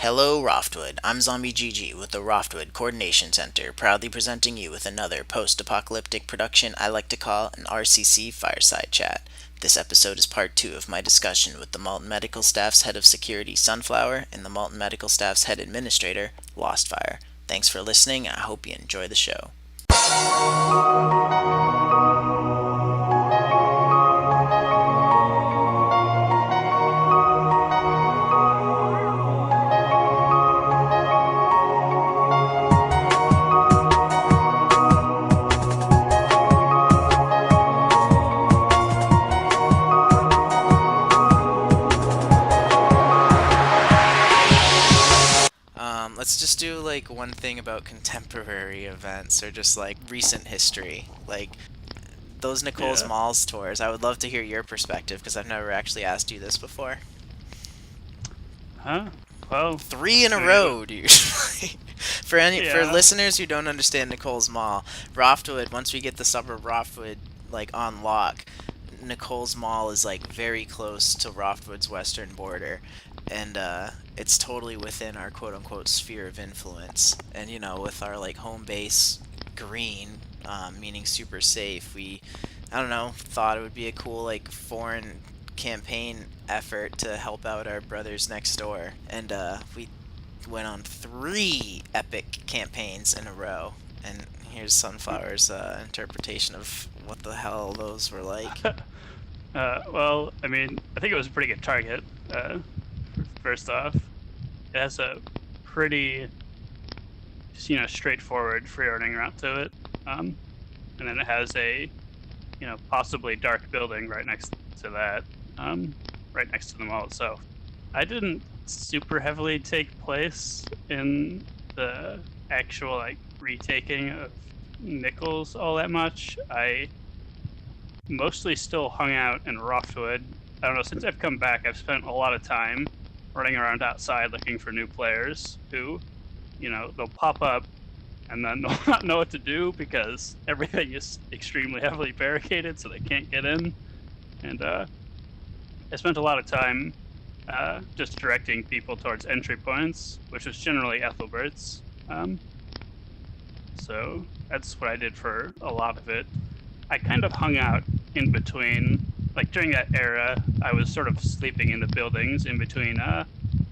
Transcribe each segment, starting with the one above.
Hello, Roftwood. I'm Zombie GG with the Roftwood Coordination Center, proudly presenting you with another post-apocalyptic production I like to call an RCC Fireside Chat. This episode is part 2 of my discussion with the Malton Medical Staff's head of security, Sunflower, and the Malton Medical Staff's head administrator, Lostfire. Thanks for listening, and I hope you enjoy the show. Let's just do like one thing about contemporary events or just like recent history. Like those Nicole's Yeah. Malls tours. I would love to hear your perspective because I've never actually asked you this before. Huh? Well, 3 in a I mean, row, dude. For yeah. listeners who don't understand Nicole's Mall, Roftwood, once we get the suburb Roftwood like on lock, Nicole's Mall is like very close to Roftwood's western border, and it's totally within our quote unquote sphere of influence. And with our like home base green, meaning super safe, we I don't know, thought it would be a cool like foreign campaign effort to help out our brothers next door, and we went on 3 epic campaigns in a row. And here's Sunflower's interpretation of what the hell those were like. Well, I mean, I think it was a pretty good target. First off, it has a pretty, straightforward free running route to it. And then it has a, possibly dark building right next to that, right next to the mall itself. I didn't super heavily take place in the actual like retaking of Nichols all that much. I mostly still hung out in Roftwood. I don't know, since I've come back, I've spent a lot of time running around outside looking for new players who, they'll pop up and then they'll not know what to do because everything is extremely heavily barricaded, so they can't get in. And I spent a lot of time just directing people towards entry points, which was generally Ethelbert's. So that's what I did for a lot of it. I kind of hung out in between, like during that era, I was sort of sleeping in the buildings in between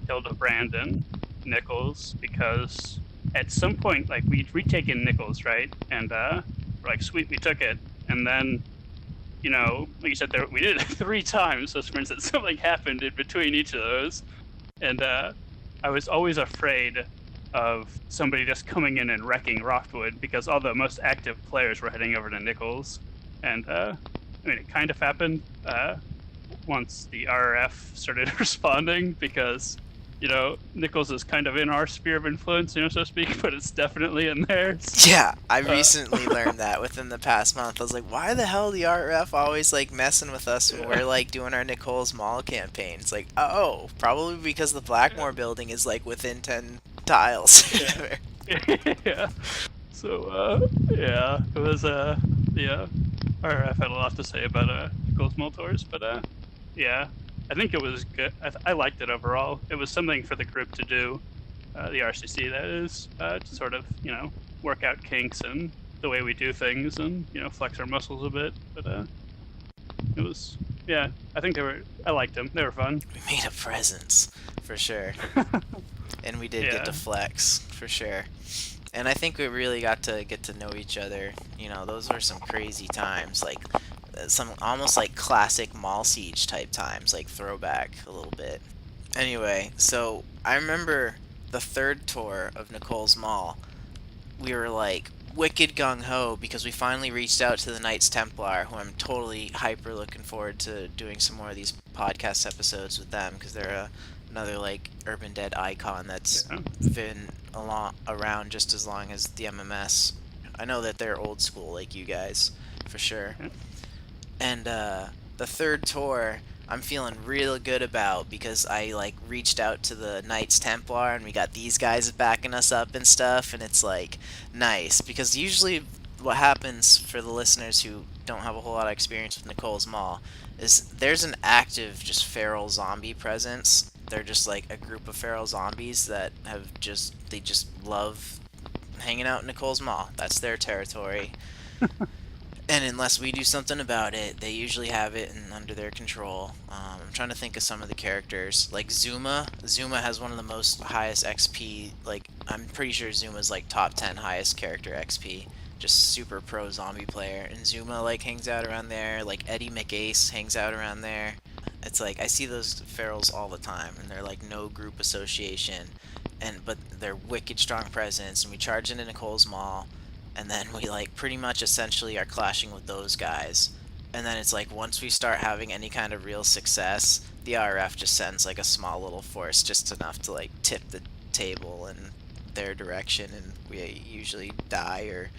Hildebrand and Nichols, because at some point, like we'd retaken Nichols, right? And we're like, sweet, we took it. And then, like you said, we did it 3 times, so for instance, something happened in between each of those. And I was always afraid of somebody just coming in and wrecking Roftwood because all the most active players were heading over to Nichols. And I mean, it kind of happened once the RRF started responding because, Nichols is kind of in our sphere of influence, so to speak, but it's definitely in theirs. Yeah, I recently learned that within the past month. I was like, why the hell the RF always like messing with us when we're like doing our Nicole's Mall campaign? It's like, oh, probably because the Blackmore building is like within 10 tiles. Yeah. So, yeah, it was, yeah, RF had a lot to say about Nichols Mall tours, but, yeah, I think it was good. I liked it overall. It was something for the group to do, the RCC that is, to sort of, work out kinks and the way we do things and, flex our muscles a bit. But it was, yeah, I liked them. They were fun. We made a presence, for sure. And we did get to flex, for sure. And I think we really got to know each other. Those were some crazy times, like some almost like classic mall siege type times, like throwback a little bit. Anyway, so I remember the 3rd tour of Nicole's Mall. We were like wicked gung-ho because we finally reached out to the Knights Templar, who I'm totally hyper looking forward to doing some more of these podcast episodes with them because they're another like Urban Dead icon that's been around just as long as the MMS. I know that they're old school like you guys, for sure. And the 3rd tour I'm feeling real good about because I like reached out to the Knights Templar and we got these guys backing us up and stuff, and it's like nice because usually what happens, for the listeners who don't have a whole lot of experience with Nicole's Mall, is there's an active just feral zombie presence they're just like a group of feral zombies that they just love hanging out in Nicole's Mall. That's their territory. And unless we do something about it, they usually have it under their control. I'm trying to think of some of the characters. Like Zuma. Zuma has one of the most highest XP. Like, I'm pretty sure Zuma's like top 10 highest character XP. Just super pro zombie player. And Zuma like hangs out around there. Like Eddie McAce hangs out around there. It's like I see those ferals all the time, and they're like no group association, but they're wicked strong presence. And we charge into Nicole's Mall, and then we like pretty much essentially are clashing with those guys. And then it's like once we start having any kind of real success, the RF just sends like a small little force, just enough to like tip the table in their direction, and we usually die or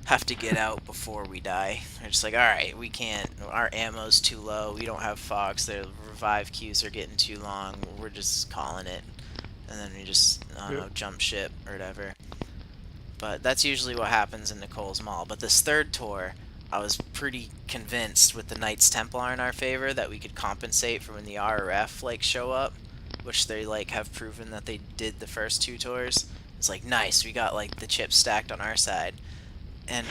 have to get out before we die. They're just like, alright, we can't, our ammo's too low, we don't have fogs, the revive queues are getting too long, we're just calling it. And then we just, I don't know, jump ship or whatever. But that's usually what happens in Nicole's Mall. But this third tour, I was pretty convinced with the Knights Templar in our favor that we could compensate for when the RRF like show up, which they like have proven that they did the first two tours. It's like, nice, we got like the chips stacked on our side. And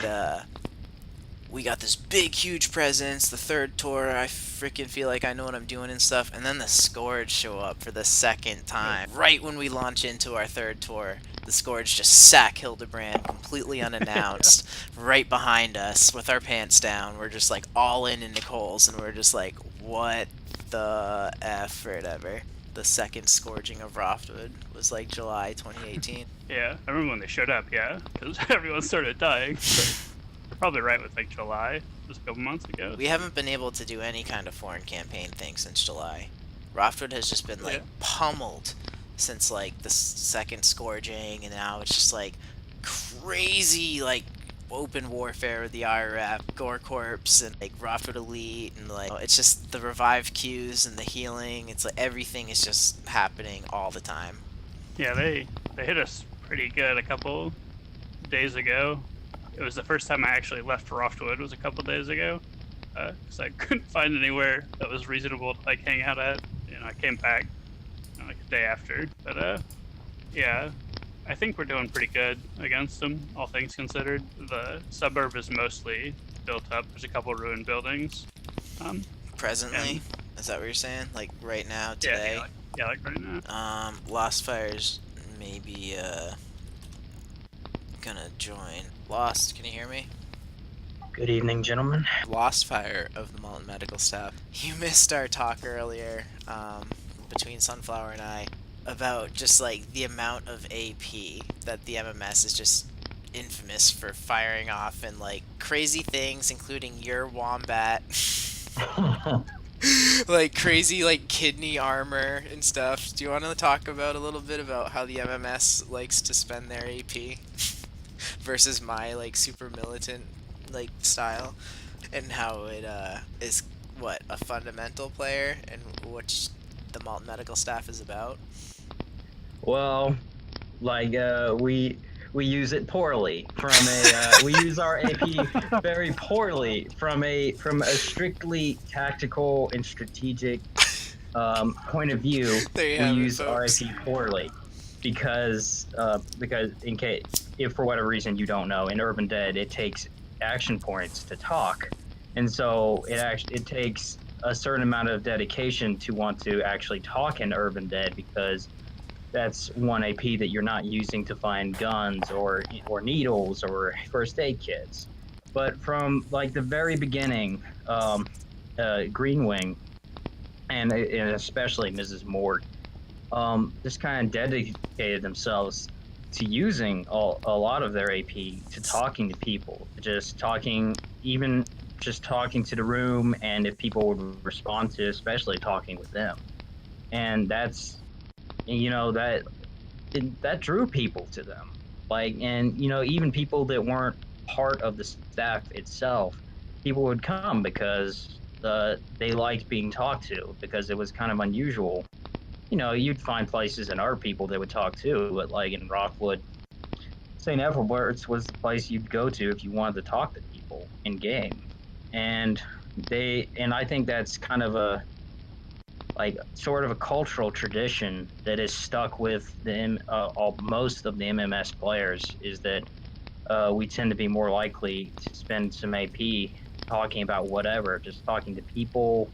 we got this big huge presence. The third tour, I freaking feel like I know what I'm doing and stuff. And then the Scourge show up for the second time. Right when we launch into our third tour, the Scourge just sack Hildebrand completely unannounced right behind us with our pants down. We're just like all in Nicole's, and we're just like, what the F or whatever. The second scourging of Roftwood was like July 2018. Yeah, I remember when they showed up, yeah, because everyone started dying. So you're probably right with like July, just a couple months ago. We haven't been able to do any kind of foreign campaign thing since July. Roftwood has just been like pummeled since like the second scourging, and now it's just like crazy like open warfare with the IRF, Gore Corps, and like Roftwood Elite, and like it's just the revive queues and the healing. It's like everything is just happening all the time. Yeah, they hit us pretty good a couple days ago. It was the first time I actually left Roftwood, was a couple days ago, because I couldn't find anywhere that was reasonable to like hang out at. You know, I came back like a day after, but yeah, I think we're doing pretty good against them, all things considered. The suburb is mostly built up. There's a couple ruined buildings. Presently, is that what you're saying? Like right now, today? Yeah, like right now. Lostfire's maybe gonna join. Lost, can you hear me? Good evening, gentlemen. Lostfire of the Malton Medical Staff. You missed our talk earlier, between Sunflower and I, about just like the amount of AP that the MMS is just infamous for firing off, and like crazy things, including your wombat. Like crazy like kidney armor and stuff. Do you want to talk about a little bit about how the MMS likes to spend their AP versus my like super militant like style, and how it is what a fundamental player and what the Malton Medical Staff is about? Well, like we use it poorly from a we use our AP very poorly from a strictly tactical and strategic point of view. We use our AP poorly because in case if for whatever reason you don't know, in Urban Dead it takes action points to talk, and so it takes a certain amount of dedication to want to actually talk in Urban Dead, because that's one AP that you're not using to find guns or needles or first aid kits. But from like the very beginning, Green Wing and especially Mrs. Mort just kind of dedicated themselves to using a lot of their AP to talking to people, just talking to the room, and if people would respond to, especially talking with them. And that's, you know, that drew people to them. Like, and you know, even people that weren't part of the staff itself, people would come because they liked being talked to, because it was kind of unusual. You know, you'd find places in our people that would talk too, but like in Rockwood, St. Ethelbert's was the place you'd go to if you wanted to talk to people in game. And I think that's kind of like sort of a cultural tradition that is stuck with most of the MMS players is that we tend to be more likely to spend some AP talking about whatever, just talking to people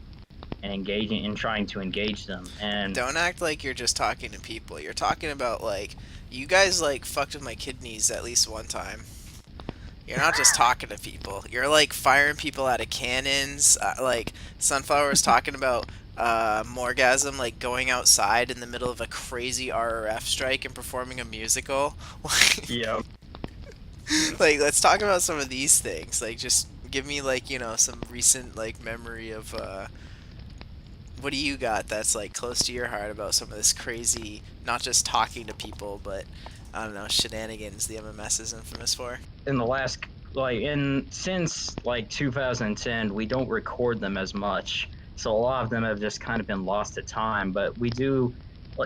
and engaging and trying to engage them. And don't act like you're just talking to people. You're talking about like you guys like fucked with my kidneys at least one time. You're not just talking to people. You're like firing people out of cannons. Like Sunflower was talking about Morgasm like going outside in the middle of a crazy RRF strike and performing a musical. yeah, Like let's talk about some of these things. Like just give me like, you know, some recent like memory of what do you got that's like close to your heart about some of this crazy, not just talking to people, but I don't know, shenanigans the MMS is infamous for? in the last since like 2010, we don't record them as much, so a lot of them have just kind of been lost to time. But we do,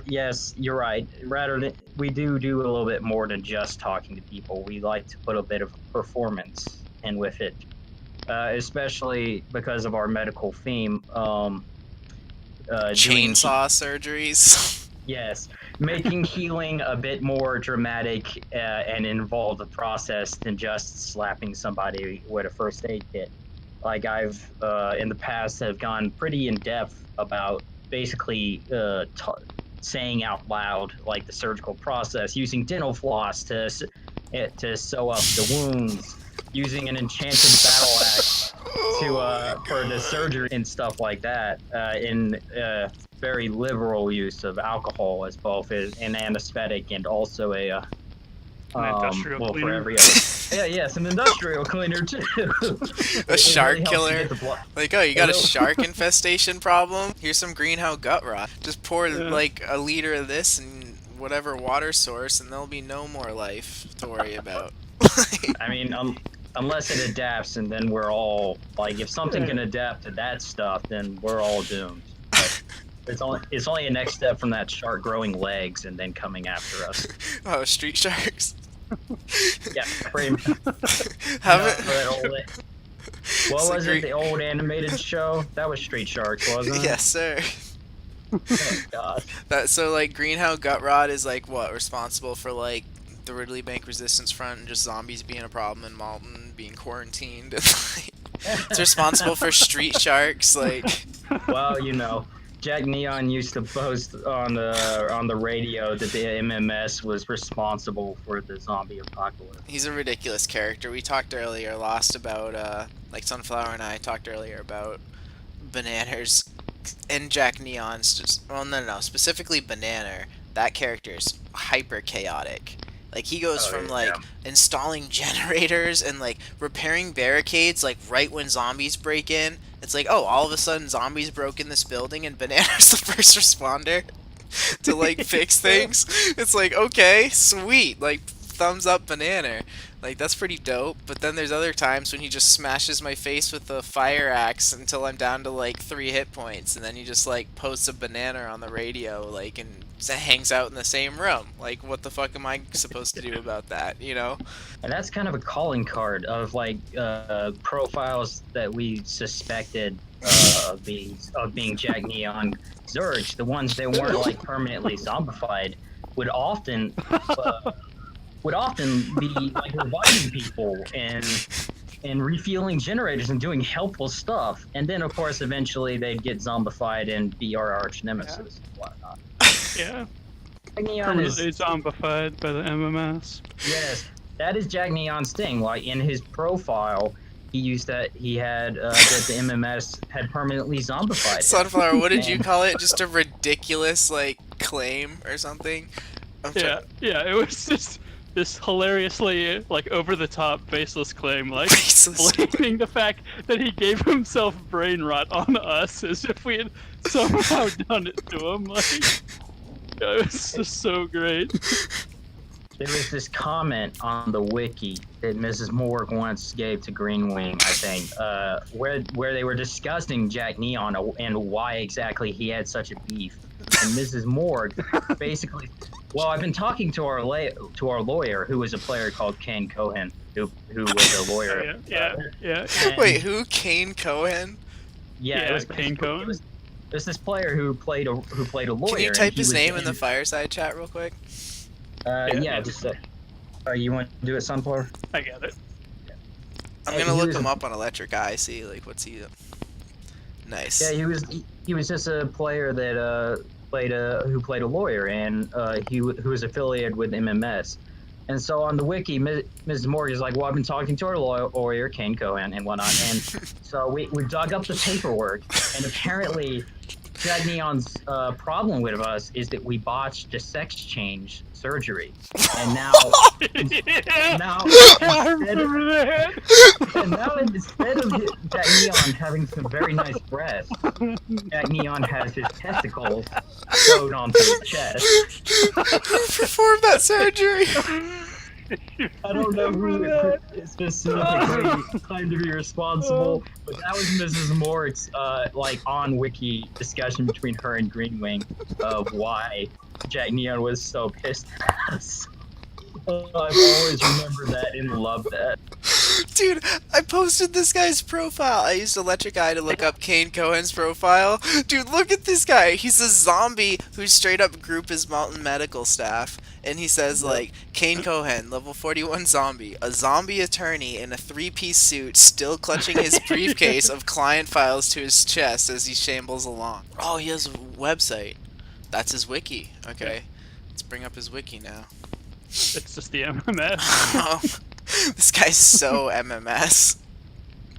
yes, you're right. Rather than we do a little bit more than just talking to people. We like to put a bit of performance in with it, especially because of our medical theme. Chainsaw surgeries. Yes, making healing a bit more dramatic and involve a process than just slapping somebody with a first aid kit. Like I've in the past have gone pretty in depth about basically saying out loud like the surgical process, using dental floss to sew up the wounds, using an enchanted battle axe to for the surgery and stuff like that. In very liberal use of alcohol as both an anesthetic and also an industrial cleaner. For every other. Yeah, some industrial cleaner too. A shark killer. Like, oh, you got a shark infestation problem? Here's some greenhouse gut rot. Just pour like a liter of this and whatever water source, and there'll be no more life to worry about. I mean, unless it adapts, and then we're all like, if something can adapt to that stuff, then we're all doomed. But it's only a next step from that shark growing legs and then coming after us. Oh, street sharks. Yeah, pretty much. What was it? The old animated show? That was Street Sharks, wasn't it? Yes, sir. Oh god. So like greenhouse gut rot is like what responsible for like the Ridley Bank Resistance Front and just zombies being a problem in Malton, being quarantined. It's responsible for street sharks, like. Well, you know, Jack Neon used to boast on the radio that the MMS was responsible for the zombie apocalypse. He's a ridiculous character. We talked earlier, Lost, about like Sunflower and I talked earlier about Bananas and Jack Neon's just no, specifically Banana. That character is hyper chaotic. Like he goes from like installing generators and like repairing barricades like right when zombies break in. It's like, oh, all of a sudden zombies broke in this building and Banana's the first responder to like fix things. It's like, okay, sweet, like thumbs up Banana. Like that's pretty dope. But then there's other times when he just smashes my face with a fire axe until I'm down to like 3 hit points, and then he just like posts a banana on the radio, like, and hangs out in the same room. Like, what the fuck am I supposed to do about that? You know? And that's kind of a calling card of like profiles that we suspected of being Jack Neon Zurch. The ones that weren't like permanently zombified would often be like reviving people and refueling generators and doing helpful stuff. And then, of course, eventually they'd get zombified and be our arch nemesis and whatnot. Yeah. Neon is zombified by the MMS. Yes, that is Jack Neon's thing. Like in his profile, he used that he had that the MMS had permanently zombified. Sunflower, what did you call it? Just a ridiculous like claim or something? Yeah, it was just this hilariously like over the top baseless claim, like blaming the fact that he gave himself brain rot on us as if we had somehow done it to him. Like, it was just so great. There was this comment on the wiki that Mrs. Morg once gave to Greenwing, I think, where they were discussing Jack Neon and why exactly he had such a beef. And Mrs. Morg basically, well, I've been talking to our lawyer, who was a player called Kane Cohen, who was a lawyer. Yeah. Wait, who? Kane Cohen? Yeah, it was Kane Cohen. there's this player who played a lawyer. Can you and type he his was name in the banned- Fireside chat real quick? Yeah, just you want to do it, Sunflower? I get it. I'm gonna he look was him a- up on Electric Eye. See, like, what's he? Nice. Yeah, he was just a player that who played a lawyer, and who was affiliated with MMS. And so on the wiki, Mrs. Morgan is like, well, I've been talking to our lawyer, Kane Cohen, and whatnot. And so we dug up the paperwork, and apparently Jack Neon's problem with us is that we botched a sex change surgery. And now, I remember that. and now instead of Jack Neon having some very nice breasts, Jack Neon has his testicles sewed onto his chest. Who performed that surgery? I don't know who specifically claimed to be responsible, but that was Mrs. Mort's like on wiki discussion between her and Greenwing of why Jack Neon was so pissed at us. I've always remembered that and loved that. Dude, I posted this guy's profile. I used Electric Eye to look up Kane Cohen's profile. Dude, look at this guy. He's a zombie whose straight up group is Malton Medical Staff. And he says, like, Kane Cohen, level 41 zombie, a zombie attorney in a 3-piece suit, still clutching his briefcase of client files to his chest as he shambles along. Oh, he has a website. That's his wiki. Okay. Let's bring up his wiki now. It's just the MMS. Oh, this guy's so MMS.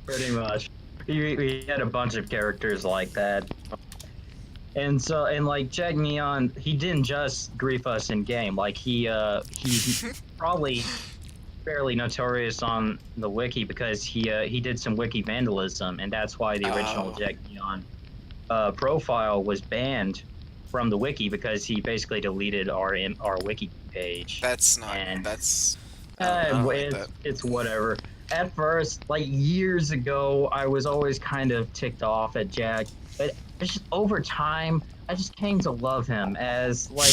Pretty much. We had a bunch of characters like that. And so, and like Jack Neon, he didn't just grief us in game. Like he's probably fairly notorious on the wiki because he did some wiki vandalism, and that's why the original Jack Neon profile was banned from the wiki because he basically deleted our wiki page. That's not. And That's. I don't like that. It's whatever. At first, like years ago, I was always kind of ticked off at Jack, but it's just over time, I just came to love him as like.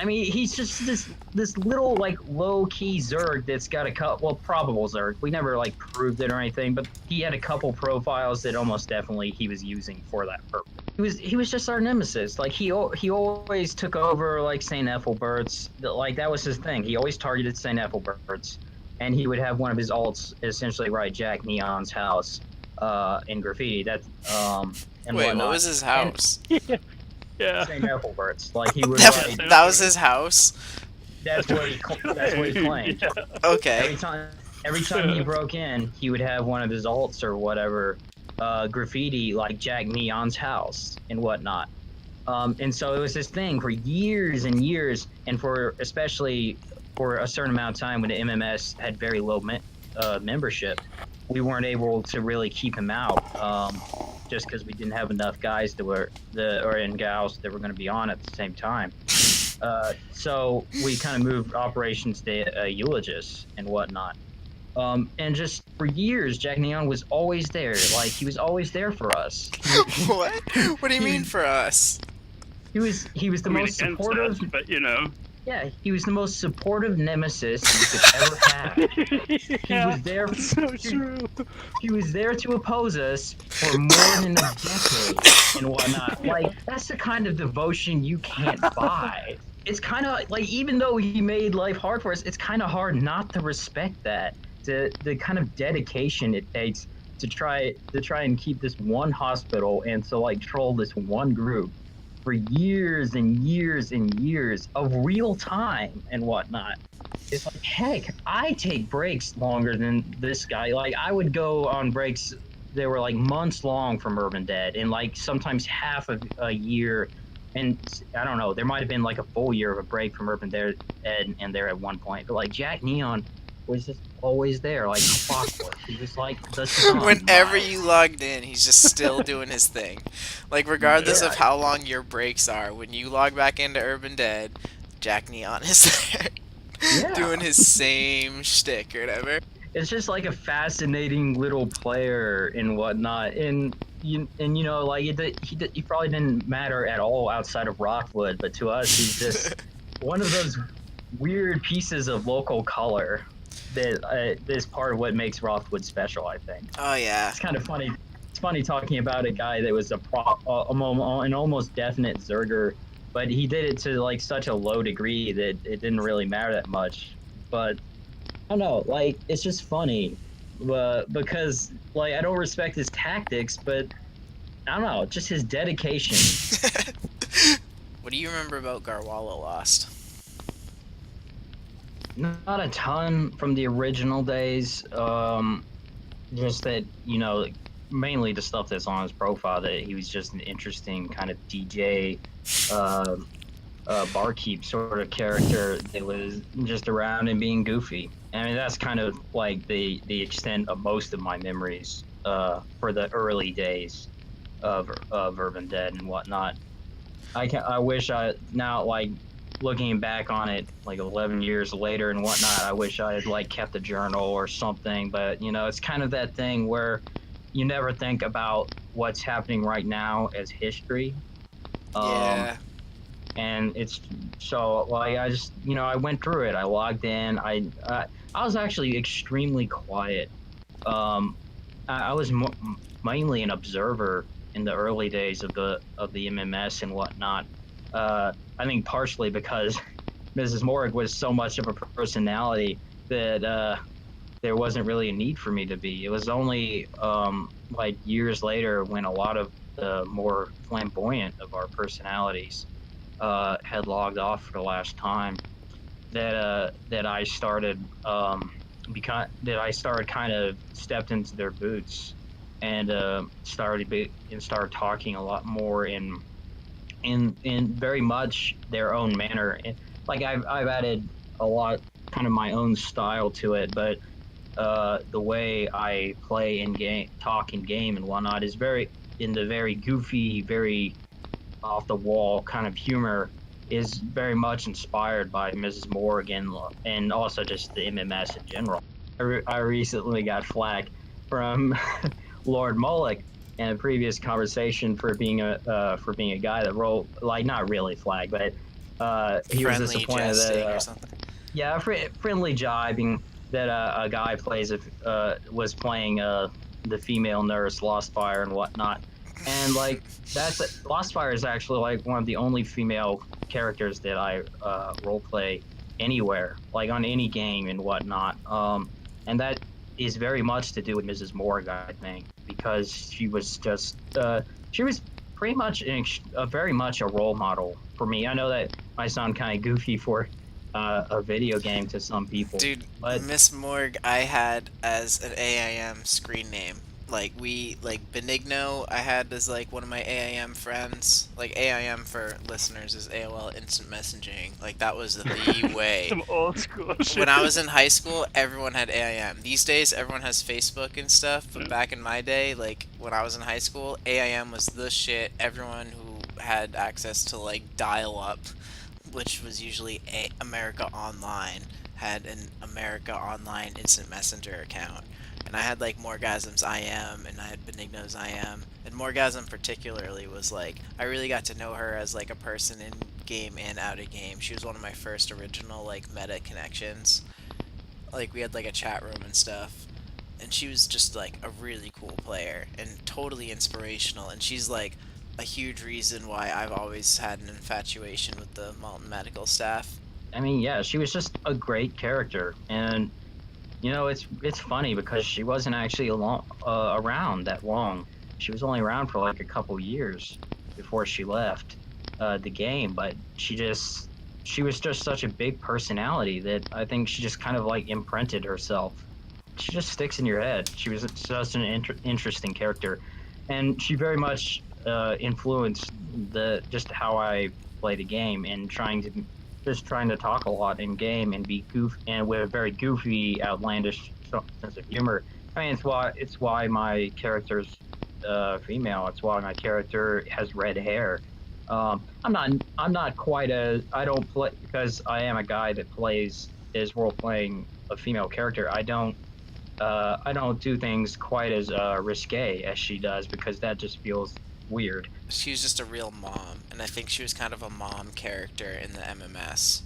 I mean, he's just this little like low key Zerg that's got a couple, well, probable Zerg. We never like proved it or anything, but he had a couple profiles that almost definitely he was using for that purpose. He was just our nemesis. Like he always took over like St. Ethelbert's. Like that was his thing. He always targeted St. Ethelbert's, and he would have one of his alts essentially write Jack Neon's house in graffiti. That's and Wait, whatnot. what was his house? Yeah. St. Ethelbert's. Like he would that, write. that was his house. That's what he claimed. Yeah. Okay. Every time he broke in, he would have one of his alts or whatever graffiti like Jack Neon's house and whatnot. And so it was this thing for years and years, and for especially for a certain amount of time when the MMS had very low membership, we weren't able to really keep him out just because we didn't have enough guys and gals that were going to be on at the same time. So we kind of moved operations to Eulogist and whatnot. And just for years, Jack Neon was always there. Like he was always there for us. What? What do you mean for us? He was the most supportive. Us, but you know. Yeah, he was the most supportive nemesis you could ever have. Yeah, he was there. So true. He was there to oppose us for more than a decade and whatnot. Like that's the kind of devotion you can't buy. It's kind of like even though he made life hard for us, it's kind of hard not to respect that. The kind of dedication it takes to try and keep this one hospital and to like troll this one group for years and years and years of real time and whatnot. It's like, heck, I take breaks longer than this guy. Like I would go on breaks that were like months long from Urban Dead and like sometimes half of a year. And I don't know, there might have been like a full year of a break from Urban Dead and there at one point. But like Jack Neon was just always there, like clockwork. He was like the sun. Whenever you logged in, he's just still doing his thing. Like regardless of how long your breaks are, when you log back into Urban Dead, Jack Neon is there, doing his same shtick or whatever. It's just like a fascinating little player and whatnot, and you know, like he probably didn't matter at all outside of Roftwood, but to us, he's just one of those weird pieces of local color that is part of what makes Roftwood special, I think. Oh yeah. It's kind of funny funny talking about a guy that was an almost definite Zerger, but he did it to like such a low degree that it didn't really matter that much. But I don't know, like it's just funny, because like I don't respect his tactics, but I don't know, just his dedication. What do you remember about Garwala Lost? Not a ton from the original days. Just that, mainly the stuff that's on his profile, that he was just an interesting kind of DJ, barkeep sort of character that was just around and being goofy. I mean, that's kind of like the extent of most of my memories for the early days of Urban Dead and whatnot. I wish I now, like, looking back on it like 11 years later and whatnot, I wish I had like kept a journal or something, but it's kind of that thing where you never think about what's happening right now as history. Yeah. And it's so like I just I went through it. I logged in. I was actually extremely quiet. I was mainly an observer in the early days of the MMS and whatnot. I think partially because Mrs. Morrig was so much of a personality that there wasn't really a need for me to be. It was only like years later, when a lot of the more flamboyant of our personalities had logged off for the last time, that I started kind of stepped into their boots and started talking a lot more in very much their own manner. Like I've added a lot, kind of my own style to it, but the way I play in game, talk in game and whatnot is very goofy, very off the wall kind of humor, is very much inspired by Mrs. Morgan and also just the MMS in general. I recently got flack from Lord Moloch in a previous conversation for being a guy that rolled, like, not really flag, but he was disappointed that or something. Yeah, friendly jibing that a guy was playing the female nurse Lostfire and whatnot, and like Lostfire is actually like one of the only female characters that I role play anywhere, like on any game and whatnot, and that is very much to do with Mrs. Morg, I think, because she was just she was pretty much very much a role model for me. I know that might sound kind of goofy for a video game to some people. Dude, but Miss Morg I had as an AIM screen name. Like, Benigno I had as, like, one of my AIM friends. Like, AIM for listeners is AOL Instant Messaging. Like, that was the way. Some old school shit. When I was in high school, everyone had AIM. These days, everyone has Facebook and stuff, but back in my day, like, when I was in high school, AIM was the shit. Everyone who had access to, like, dial-up, which was usually America Online, had an America Online Instant Messenger account. And I had, like, Morgasm's IM, and I had Benigno's IM. And Morgasm particularly was, like, I really got to know her as, like, a person in game and out of game. She was one of my first original, like, meta connections. Like, we had, like, a chat room and stuff. And she was just, like, a really cool player and totally inspirational. And she's, like, a huge reason why I've always had an infatuation with the Malton Medical Staff. I mean, yeah, she was just a great character, and it's funny because she wasn't actually around that long. She was only around for like a couple years before she left the game, but she was just such a big personality that I think she just kind of like imprinted herself. She just sticks in your head. She was such an interesting character, and she very much influenced just how I play the game, and trying to talk a lot in game and be and with a very goofy, outlandish sense of humor. I mean, it's why my character's female. It's why my character has red hair. I'm not quite I don't play, because I am a guy that is role playing a female character. I don't do things quite as risque as she does, because that just feels weird. She was just a real mom, and I think she was kind of a mom character in the MMS.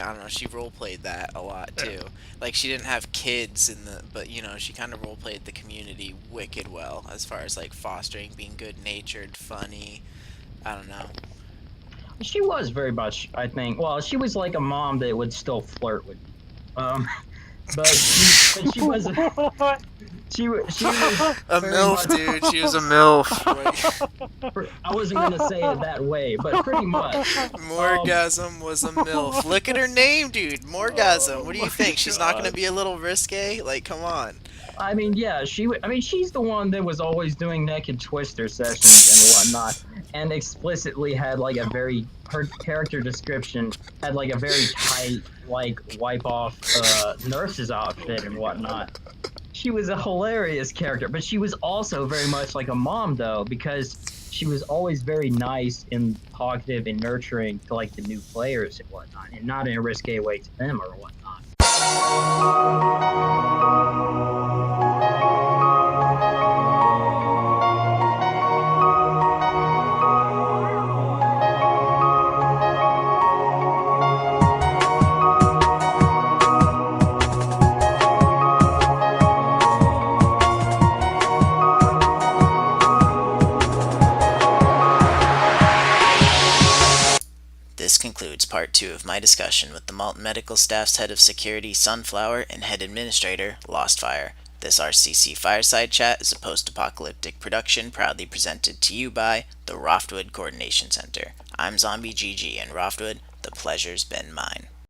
I don't know. She role played that a lot too. Like she didn't have kids but she kind of role played the community wicked well as far as like fostering, being good natured, funny. I don't know. She was very much, I think. Well, she was like a mom that would still flirt with me. But she was she was a MILF, dude. She was a MILF. I wasn't gonna say it that way, but pretty much. Morgasm was a MILF. Look at her name, dude. Morgasm. What do you think? She's not gonna be a little risque? Like, come on. I mean, yeah, she's the one that was always doing naked twister sessions and whatnot, and explicitly had like her character description had like a very tight, like wipe off nurse's outfit and whatnot. She was a hilarious character, but she was also very much like a mom though, because she was always very nice and talkative and nurturing to like the new players and whatnot, and not in a risque way to them or whatnot. This concludes part 2 of my discussion with the Malton Medical Staff's head of security, Sunflower, and head administrator, Lostfire. This RCC Fireside Chat is a post-apocalyptic production proudly presented to you by the Roftwood Coordination Center. I'm Zombie GG, and Roftwood, the pleasure's been mine.